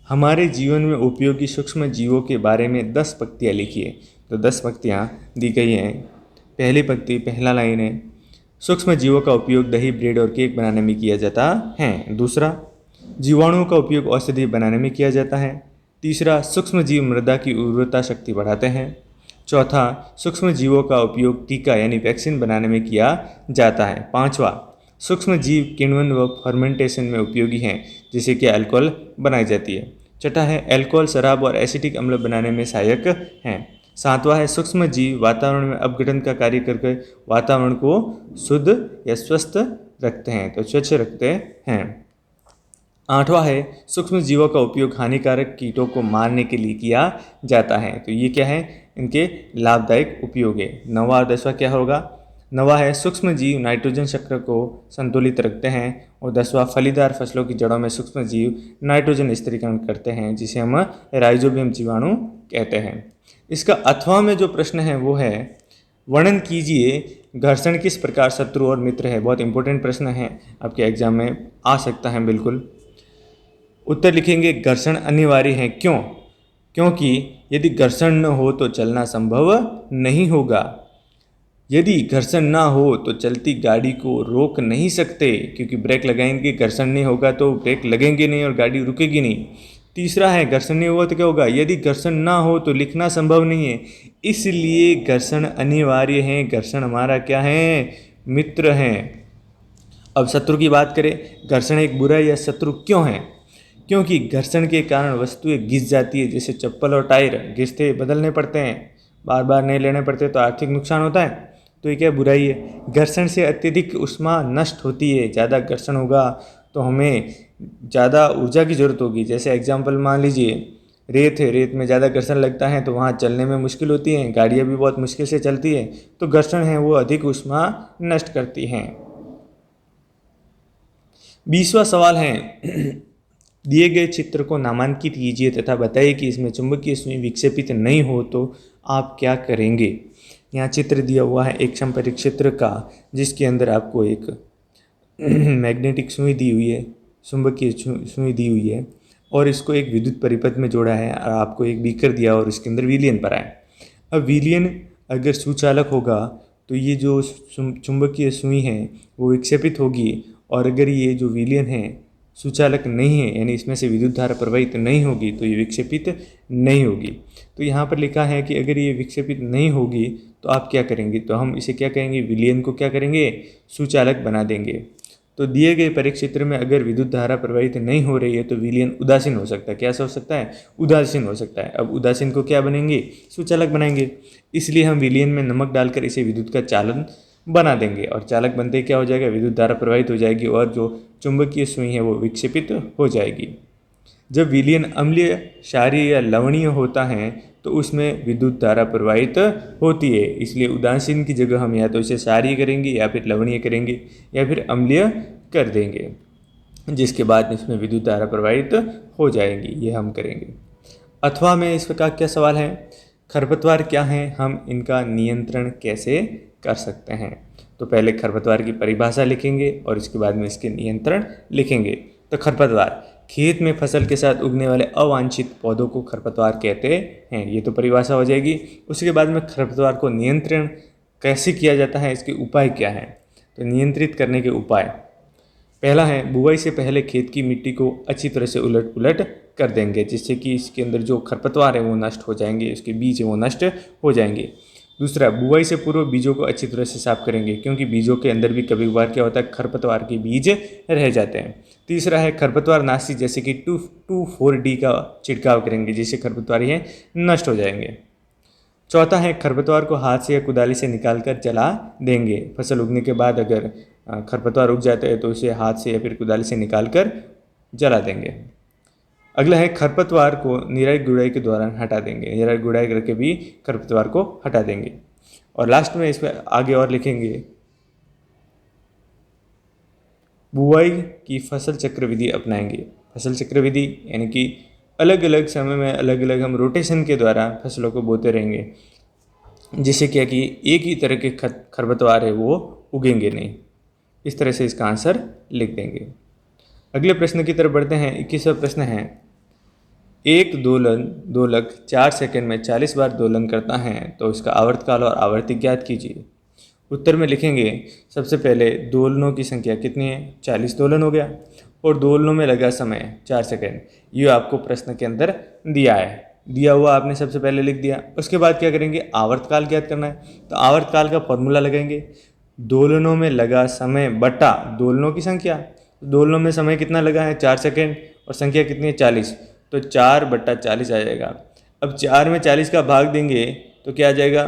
हमारे जीवन में उपयोगी सूक्ष्म जीवों के बारे में 10 पंक्तियाँ लिखिए। तो 10 पंक्तियाँ दी गई हैं। पहली पंक्ति, पहला लाइन है, सूक्ष्म जीवों का उपयोग दही, ब्रेड और केक बनाने में किया जाता है। दूसरा, जीवाणुओं का उपयोग औषधि बनाने में किया जाता है। तीसरा, सूक्ष्म जीव मृदा की उर्वरता शक्ति बढ़ाते हैं। चौथा, सूक्ष्म जीवों का उपयोग टीका यानी वैक्सीन बनाने में किया जाता है। पांचवा, सूक्ष्म जीव किण्वन व फर्मेंटेशन में उपयोगी हैं, जिससे कि अल्कोहल बनाई जाती है। छठा है, अल्कोहल, शराब और एसिटिक अम्ल बनाने में सहायक हैं। सातवां है, सूक्ष्म जीव वातावरण में अपघटन का कार्य करके वातावरण को शुद्ध या स्वस्थ रखते हैं, तो स्वच्छ रखते हैं। आठवां है, सूक्ष्म जीवों का उपयोग हानिकारक कीटों को मारने के लिए किया जाता है। तो ये क्या है, इनके लाभदायक उपयोग है। नौवां और 10वां क्या होगा, नौवां है, सूक्ष्म जीव नाइट्रोजन चक्र को संतुलित रखते हैं। और 10वां, फलीदार फसलों की जड़ों में सूक्ष्म जीव नाइट्रोजन स्थिरीकरण करते हैं, जिसे हम राइजोबियम जीवाणु कहते हैं। इसका अथवा में जो प्रश्न है वो है, वर्णन कीजिए घर्षण किस प्रकार शत्रु और मित्र है। बहुत इंपॉर्टेंट प्रश्न है, आपके एग्जाम में आ सकता है बिल्कुल। उत्तर लिखेंगे, घर्षण अनिवार्य है। क्यों? क्योंकि यदि घर्षण न हो तो चलना संभव नहीं होगा। यदि घर्षण ना हो तो चलती गाड़ी को रोक नहीं सकते, क्योंकि ब्रेक लगाएंगे, घर्षण नहीं होगा तो ब्रेक लगेंगे नहीं और गाड़ी रुकेगी नहीं। तीसरा है, घर्षण नहीं हुआ तो क्या होगा, यदि घर्षण ना हो तो लिखना संभव नहीं है, इसलिए घर्षण अनिवार्य है। घर्षण हमारा क्या है, मित्र है। अब शत्रु की बात करें, घर्षण एक बुरा या शत्रु क्यों है? क्योंकि घर्षण के कारण वस्तुएं घिस जाती है, जैसे चप्पल और टायर घिसते बदलने पड़ते हैं, बार बार नहीं लेने पड़ते तो आर्थिक नुकसान होता है, तो ये क्या बुराई है। घर्षण से अत्यधिक ऊष्मा नष्ट होती है, ज़्यादा घर्षण होगा तो हमें ज़्यादा ऊर्जा की ज़रूरत होगी। जैसे एग्जाम्पल मान लीजिए, रेत है, रेत में ज़्यादा घर्षण लगता है तो वहाँ चलने में मुश्किल होती है, गाड़ियाँ भी बहुत मुश्किल से चलती है, तो घर्षण है वो अधिक ऊष्मा नष्ट करती हैं। 20वां सवाल है, दिए गए चित्र को नामांकित कीजिए तथा बताइए कि इसमें चुंबकीय सुई विक्षेपित नहीं हो तो आप क्या करेंगे। यहाँ चित्र दिया हुआ है एक संपरिक क्षेत्र का, जिसके अंदर आपको एक मैग्नेटिक सुई दी हुई है, चुंबकीय सुई दी हुई है, और इसको एक विद्युत परिपथ में जोड़ा है, और आपको एक बीकर दिया और इसके अंदर विलयन भरा है। अब विलयन अगर सुचालक होगा तो ये जो चुंबकीय सुई है वो विक्षेपित होगी, और अगर ये जो विलयन है सुचालक नहीं है, यानी इसमें से विद्युत धारा प्रवाहित नहीं होगी, तो ये विक्षेपित नहीं होगी। तो यहाँ पर लिखा है कि अगर ये विक्षेपित नहीं होगी तो आप क्या करेंगे, तो हम इसे क्या कहेंगे, विलयन को क्या करेंगे, सुचालक बना देंगे। तो दिए गए परिक्षेत्र में अगर विद्युत धारा प्रवाहित नहीं हो रही है तो विलयन उदासीन हो सकता है। क्या हो सकता है, उदासीन हो सकता है। अब उदासीन को क्या बनेंगे, सुचालक बनाएंगे, इसलिए हम विलयन में नमक डालकर इसे विद्युत का चालन बना देंगे, और चालक बनते क्या हो जाएगा, विद्युत धारा प्रवाहित हो जाएगी और जो चुंबकीय सुई है वो विक्षेपित हो जाएगी। जब विलयन अम्लीय, क्षारीय या लवणीय होता है तो उसमें विद्युत धारा प्रवाहित होती है, इसलिए उदासीन की जगह हम या तो इसे क्षारीय करेंगे या फिर लवणीय करेंगे या फिर अम्लीय कर देंगे, जिसके बाद इसमें विद्युत धारा प्रवाहित हो जाएगी। ये हम करेंगे। अथवा में इस प्रकार क्या सवाल है, खरपतवार क्या हैं, हम इनका नियंत्रण कैसे कर सकते हैं। तो पहले खरपतवार की परिभाषा लिखेंगे और इसके बाद में इसके नियंत्रण लिखेंगे। तो खरपतवार खेत में फसल के साथ उगने वाले अवांछित पौधों को खरपतवार कहते हैं, ये तो परिभाषा हो जाएगी। उसके बाद में खरपतवार को नियंत्रण कैसे किया जाता है, इसके उपाय क्या हैं। तो नियंत्रित करने के उपाय, पहला है बुआई से पहले खेत की मिट्टी को अच्छी तरह से उलट पुलट कर देंगे, जिससे कि इसके अंदर जो खरपतवार है वो नष्ट हो जाएंगे, उसके बीज है वो नष्ट हो जाएंगे। दूसरा, बुआई से पूर्व बीजों को अच्छी तरह से साफ करेंगे, क्योंकि बीजों के अंदर भी कभी कभार क्या होता है, खरपतवार के बीज रह जाते हैं। तीसरा है खरपतवार नाशी जैसे कि 2,4-D का छिड़काव करेंगे, जिससे खरपतवार ये नष्ट हो जाएंगे। चौथा है खरपतवार को हाथ से या कुदाली से निकाल कर जला देंगे। फसल उगने के बाद अगर खरपतवार उग जाता है तो उसे हाथ से या फिर कुदाली से निकाल कर जला देंगे। अगला है खरपतवार को निराई गुड़ाई के दौरान हटा देंगे, निराई गुड़ाई करके भी खरपतवार को हटा देंगे। और लास्ट में इसमें आगे और लिखेंगे, बुआई की फसल चक्र विधि अपनाएंगे। फसल चक्र विधि यानी कि अलग अलग समय में अलग अलग हम रोटेशन के द्वारा फसलों को बोते रहेंगे, जिससे क्या कि एक ही तरह के खरपतवार है वो उगेंगे नहीं। इस तरह से इसका आंसर लिख देंगे। अगले प्रश्न की तरफ बढ़ते हैं। 21वां प्रश्न है, एक दोलक 4 सेकंड में 40 बार दोलन करता है, तो इसका आवर्तकाल और आवर्ती ज्ञात कीजिए। उत्तर में लिखेंगे, सबसे पहले दोलनों की संख्या कितनी है, 40 दोलन हो गया, और दोलनों में लगा समय 4 सेकंड। ये आपको प्रश्न के अंदर दिया है, दिया हुआ आपने सबसे पहले लिख दिया। उसके बाद क्या करेंगे, आवर्तकाल ज्ञात करना है। तो आवर्तकाल का फॉर्मूला लगाएंगे, दोलनों में लगा समय बटा दोलनों की संख्या। दोलनों में समय कितना लगा है, 4 सेकंड, और संख्या कितनी है, 40, तो 4/40 आ जाएगा। अब 4 में 40 का भाग देंगे तो क्या आ जाएगा,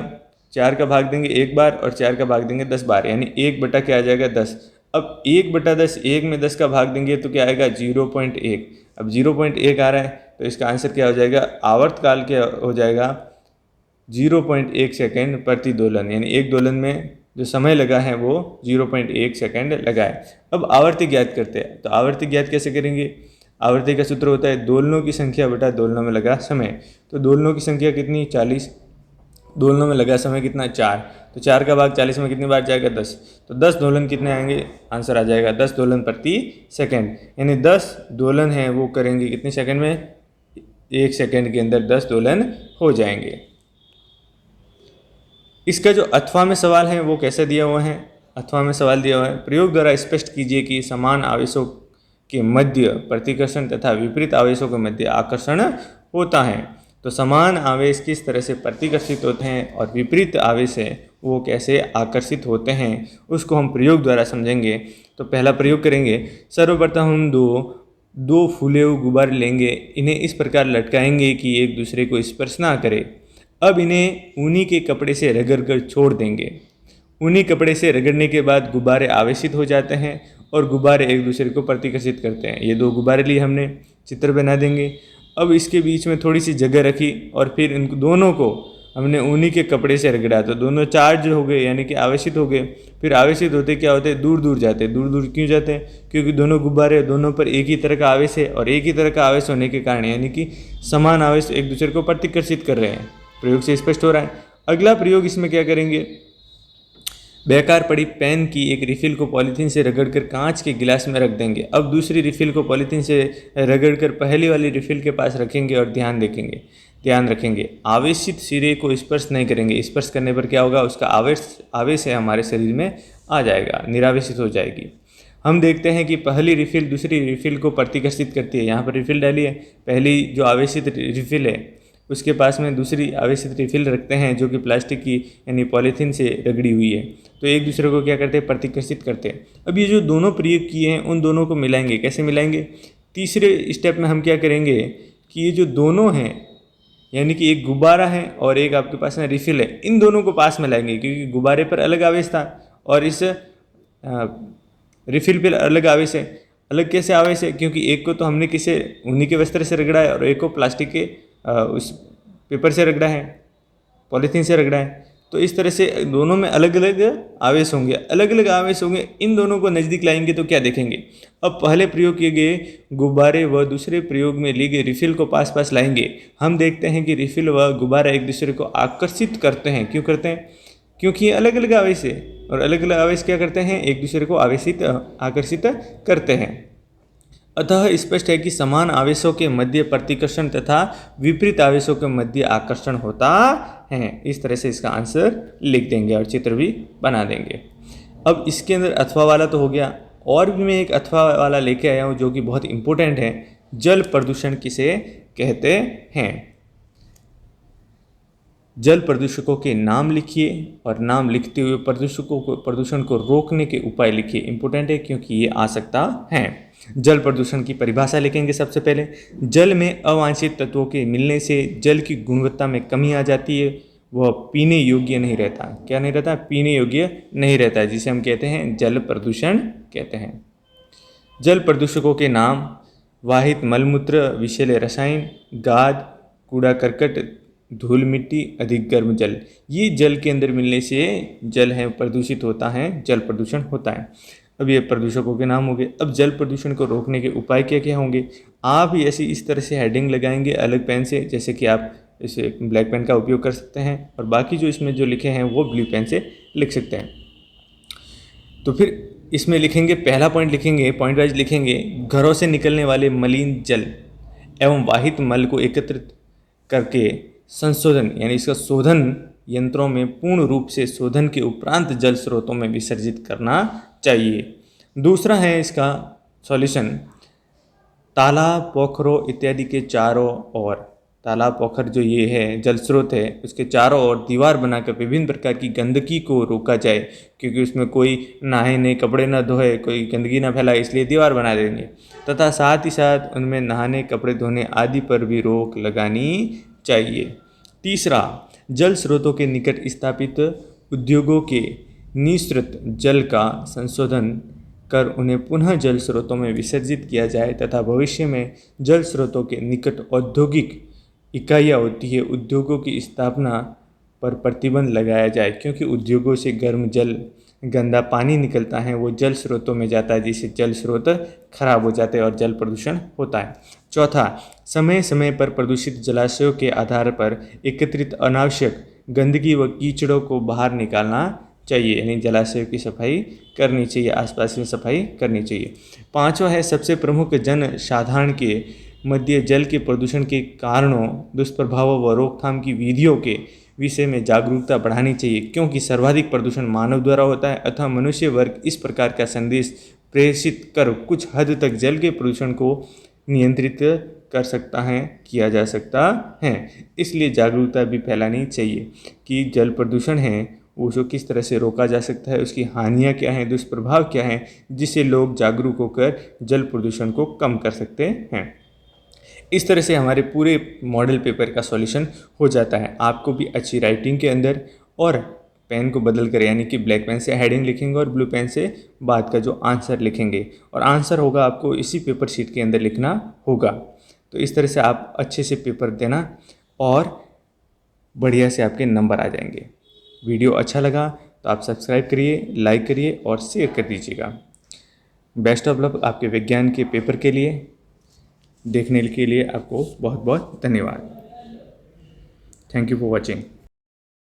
4 का भाग देंगे 1 बार और 4 का भाग देंगे 10 बार, यानी 1 बटा क्या आ जाएगा, 10। अब 1/10, 1 में 10 का भाग देंगे तो क्या आएगा, 0.1। अब 0.1 आ रहा है तो इसका आंसर क्या हो जाएगा, आवर्तकाल क्या हो जाएगा, 0.1 सेकेंड प्रति दोलन, यानी एक दोलन में जो समय लगा है वो 0.1 सेकेंड लगा है। अब आवर्ती ज्ञात करते हैं। तो आवर्ती ज्ञात कैसे करेंगे, आवर्ती का सूत्र होता है दोलनों की संख्या बटा दोलनों में लगा समय। तो दोलनों की संख्या कितनी, 40, दोलनों में लगा समय कितना, 4, तो 4 का भाग 40 में कितनी बार जाएगा, 10, तो 10 दोलन कितने आएंगे, आंसर आ जाएगा 10 दोलन प्रति सेकंड, यानी 10 दोलन है वो करेंगे कितने सेकंड में, 1 सेकंड के अंदर 10 दोलन हो जाएंगे। इसका जो अथवा में सवाल है वो कैसे दिया हुआ है, अथवा में सवाल दिया हुआ है, प्रयोग द्वारा स्पष्ट कीजिए कि समान आवेशों के मध्य प्रतिकर्षण तथा विपरीत आवेशों के मध्य आकर्षण होता है। तो समान आवेश किस तरह से प्रतिकर्षित होते हैं और विपरीत आवेश है वो कैसे आकर्षित होते हैं, उसको हम प्रयोग द्वारा समझेंगे। तो पहला प्रयोग करेंगे, सर्वप्रथम हम दो फूले हुए गुब्बारे लेंगे, इन्हें इस प्रकार लटकाएंगे कि एक दूसरे को स्पर्श ना करे। अब इन्हें ऊनी के कपड़े से रगड़ कर छोड़ देंगे। ऊनी कपड़े से रगड़ने के बाद गुब्बारे आवेशित हो जाते हैं और गुब्बारे एक दूसरे को प्रतिकर्षित करते हैं। ये 2 गुब्बारे लिए हमने, चित्र बना देंगे। अब इसके बीच में थोड़ी सी जगह रखी और फिर इन दोनों को हमने ऊनी के कपड़े से रगड़ा, तो दोनों चार्ज हो गए, यानी कि आवेशित हो गए। फिर आवेशित होते क्या होते हैं, दूर दूर जाते हैं। दूर दूर क्यों जाते हैं, क्योंकि दोनों गुब्बारे, दोनों पर एक ही तरह का आवेश है, और एक ही तरह का आवेश होने के कारण यानी कि समान आवेश एक दूसरे को प्रतिकर्षित कर रहे हैं। प्रयोग से स्पष्ट हो रहा है। अगला प्रयोग, इसमें क्या करेंगे, बेकार पड़ी पेन की एक रिफिल को पॉलीथीन से रगड़कर कांच के गिलास में रख देंगे। अब दूसरी रिफिल को पॉलीथीन से रगड़कर पहली वाली रिफिल के पास रखेंगे और ध्यान रखेंगे आवेशित सिरे को स्पर्श नहीं करेंगे। स्पर्श करने पर क्या होगा, उसका आवेश है हमारे शरीर में आ जाएगा, निरावेशित हो जाएगी। हम देखते हैं कि पहली रिफिल दूसरी रिफिल को प्रतिकर्षित करती है। यहाँ पर रिफिल डाली है, पहली जो आवेशित रिफिल है उसके पास में दूसरी आवेशित रिफिल रखते हैं जो कि प्लास्टिक की यानी पॉलीथीन से रगड़ी हुई है, तो एक दूसरे को क्या करते हैं, प्रतिकर्षित करते हैं। अब ये जो दोनों प्रयोग किए हैं उन दोनों को मिलाएंगे। कैसे मिलाएंगे, तीसरे स्टेप में हम क्या करेंगे कि ये जो दोनों हैं यानी कि एक गुब्बारा है और एक आपके पास में रिफिल है, इन दोनों को पास में लाएंगे, क्योंकि गुब्बारे पर अलग आवेश था और इस रिफिल पर अलग आवेश है। अलग कैसे आवेश है, क्योंकि एक को तो हमने किसे ऊनी के वस्त्र से रगड़ा है और एक को प्लास्टिक के उस पेपर से रगड़ा है, पॉलीथीन से रगड़ा है। तो इस तरह से दोनों में अलग अलग आवेश होंगे, अलग अलग आवेश होंगे। इन दोनों को नज़दीक लाएंगे तो क्या देखेंगे, अब पहले प्रयोग किए गए गुब्बारे व दूसरे प्रयोग में ली गई रिफिल को पास पास लाएंगे। हम देखते हैं कि रिफिल व गुब्बारा एक दूसरे को आकर्षित करते हैं। क्यों करते हैं, क्योंकि ये अलग अलग आवेश है, और अलग अलग आवेश क्या करते हैं, एक दूसरे को आकर्षित करते हैं। अतः स्पष्ट है कि समान आवेशों के मध्य प्रतिकर्षण तथा विपरीत आवेशों के मध्य आकर्षण होता है। इस तरह से इसका आंसर लिख देंगे और चित्र भी बना देंगे। अब इसके अंदर अथवा वाला तो हो गया, और भी मैं एक अथवा वाला लेके आया हूँ जो कि बहुत इंपॉर्टेंट है। जल प्रदूषण किसे कहते हैं। जल प्रदूषकों के नाम लिखिए और नाम लिखते हुए प्रदूषण को रोकने के उपाय लिखिए। इंपॉर्टेंट है क्योंकि ये आ सकता है। जल प्रदूषण की परिभाषा लिखेंगे सबसे पहले। जल में अवांछित तत्वों के मिलने से जल की गुणवत्ता में कमी आ जाती है, वह पीने योग्य नहीं रहता। क्या नहीं रहता, पीने योग्य नहीं रहता है, जिसे हम कहते हैं जल प्रदूषण कहते हैं। जल प्रदूषकों के नाम: वाहित मलमूत्र, विषैले रसायन, गाद, कूड़ा करकट, धूल मिट्टी, अधिक गर्म जल। ये जल के अंदर मिलने से जल है प्रदूषित होता है, जल प्रदूषण होता है। अब ये प्रदूषकों के नाम हो गए। अब जल प्रदूषण को रोकने के उपाय क्या क्या होंगे। आप ऐसी इस तरह से हेडिंग लगाएंगे अलग पेन से, जैसे कि आप इसे ब्लैक पेन का उपयोग कर सकते हैं, और बाकी जो इसमें जो लिखे हैं वो ब्लू पेन से लिख सकते हैं। तो फिर इसमें लिखेंगे, पहला पॉइंट लिखेंगे, पॉइंट वाइज लिखेंगे, घरों से निकलने वाले मलिन जल एवं वाहित मल को एकत्रित करके संशोधन यानी इसका शोधन यंत्रों में पूर्ण रूप से शोधन के उपरांत जल स्रोतों में विसर्जित करना चाहिए। दूसरा है इसका सॉल्यूशन, तालाब, पोखरों इत्यादि के चारों ओर, तालाब पोखर जो ये है जल स्रोत है, उसके चारों ओर दीवार बनाकर विभिन्न प्रकार की गंदगी को रोका जाए, क्योंकि उसमें कोई नहाए नहीं, कपड़े ना धोए, कोई गंदगी ना फैलाए, इसलिए दीवार बना देंगे। तथा साथ ही साथ उनमें नहाने, कपड़े धोने आदि पर भी रोक लगानी चाहिए। तीसरा, जल स्रोतों के निकट स्थापित उद्योगों के निःसृत जल का संशोधन कर उन्हें पुनः जल स्रोतों में विसर्जित किया जाए तथा भविष्य में जल स्रोतों के निकट औद्योगिक इकाइयाँ होती है, उद्योगों की स्थापना पर प्रतिबंध लगाया जाए, क्योंकि उद्योगों से गर्म जल, गंदा पानी निकलता है, वो जल स्रोतों में जाता है, जिससे जल स्रोत खराब हो जाते हैं और जल प्रदूषण होता है। चौथा, समय समय पर प्रदूषित जलाशयों के आधार पर एकत्रित अनावश्यक गंदगी व कीचड़ों को बाहर निकालना चाहिए, यानी जलाशयों की सफाई करनी चाहिए, आसपास में सफाई करनी चाहिए। पांचवा है, सबसे प्रमुख जन साधारण के मध्य जल के प्रदूषण के कारणों, दुष्प्रभावों व रोकथाम की विधियों के विषय में जागरूकता बढ़ानी चाहिए, क्योंकि सर्वाधिक प्रदूषण मानव द्वारा होता है। अतः मनुष्य वर्ग इस प्रकार का संदेश प्रेषित कर कुछ हद तक जल के प्रदूषण को नियंत्रित कर सकता है, किया जा सकता है। इसलिए जागरूकता भी फैलानी चाहिए कि जल प्रदूषण है उसको किस तरह से रोका जा सकता है, उसकी हानियाँ क्या हैं, दुष्प्रभाव क्या हैं, जिससे लोग जागरूक होकर जल प्रदूषण को कम कर सकते हैं। इस तरह से हमारे पूरे मॉडल पेपर का सॉल्यूशन हो जाता है। आपको भी अच्छी राइटिंग के अंदर, और पेन को बदल कर यानी कि ब्लैक पेन से हेडिंग लिखेंगे और ब्लू पेन से बाद का जो आंसर लिखेंगे, और आंसर होगा आपको इसी पेपर शीट के अंदर लिखना होगा। तो इस तरह से आप अच्छे से पेपर देना और बढ़िया से आपके नंबर आ जाएंगे। वीडियो अच्छा लगा तो आप सब्सक्राइब करिए, लाइक करिए और शेयर कर दीजिएगा। बेस्ट ऑफ लक आपके विज्ञान के पेपर के लिए। देखने के लिए आपको बहुत बहुत धन्यवाद। Thank you for watching.